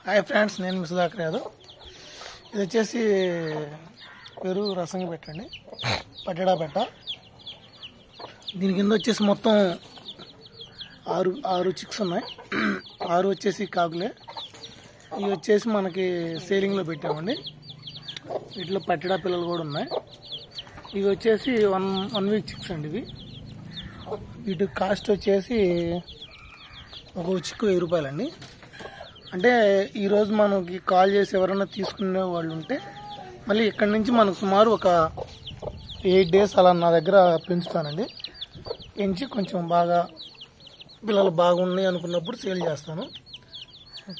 Hi friends, నేను మీ సుధాకర్ యాదవ్. ఇది వచ్చేసి పెరుగు రసంగా పెట్టండి, పట్టడా పెట్ట. దీని కింద వచ్చేసి మొత్తం ఆరు చిక్స్ ఉన్నాయి. 6 వచ్చేసి కాకులే. ఇవి వచ్చేసి మనకి సేలింగ్లో పెట్టామండి. వీటిలో పట్టడా పిల్లలు కూడా ఉన్నాయి. ఇవి వచ్చేసి వన్ వీక్ చిక్స్ అండి. వీటి కాస్ట్ వచ్చేసి ఒక చిక్కు 1000 రూపాయలండి. అంటే ఈరోజు మనకి కాల్ చేసి ఎవరైనా తీసుకునే వాళ్ళు ఉంటే మళ్ళీ ఇక్కడి నుంచి మనకు సుమారు ఒక 8 days అలా నా దగ్గర పెంచుతానండి. పెంచి కొంచెం బాగా పిల్లలు బాగున్నాయి అనుకున్నప్పుడు సేల్ చేస్తాను.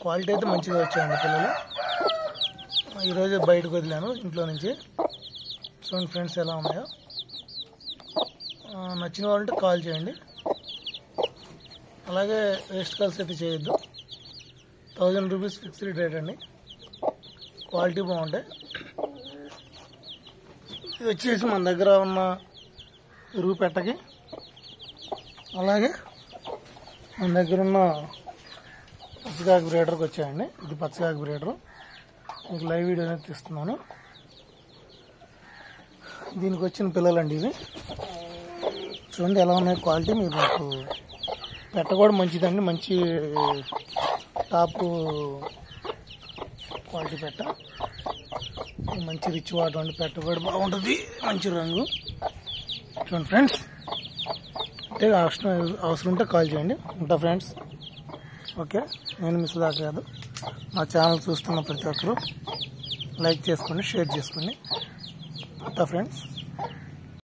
క్వాలిటీ అయితే మంచిగా వచ్చాయండి పిల్లలు. ఈరోజు బయటకు వదిలాను ఇంట్లో నుంచి. చూడండి ఫ్రెండ్స్ ఎలా ఉన్నాయో. నచ్చిన వాళ్ళంటే కాల్ చేయండి. అలాగే వేస్ట్ కాల్స్ అయితే చేయొద్దు. 1000 రూపీస్ ఫిక్స్డ్ రేట్ అండి. క్వాలిటీ బాగుంటాయి. ఇది వచ్చేసి మన దగ్గర ఉన్న ఎరువు పెట్టకి, అలాగే మన దగ్గర ఉన్న పచ్చకాకి బ్రీడర్కి వచ్చాయండి. ఇది పచ్చకాకి బ్రీడరు. మీకు లైవ్ వీడియో అనేది తీస్తున్నాను. దీనికి వచ్చిన పిల్లలండి ఇవి. చూడండి ఎలా ఉన్నాయి క్వాలిటీ. మీరు నాకు పెట్ట కూడా మంచిదండి, మంచి టాప్ క్వాలిటీ పెట్ట. మంచి రిచ్ వాటర్ అండి. పెట్ట కూడా బాగుంటుంది, మంచి రంగు. చూడండి ఫ్రెండ్స్, అంటే అవసరం ఉంటే కాల్ చేయండి. ఉంటా ఫ్రెండ్స్. ఓకే, నేను మీ సుధాకర్ యాదవ్. మా ఛానల్ చూస్తున్న ప్రతి ఒక్కరు లైక్ చేసుకోండి, షేర్ చేసుకోండి. ఉంటా ఫ్రెండ్స్.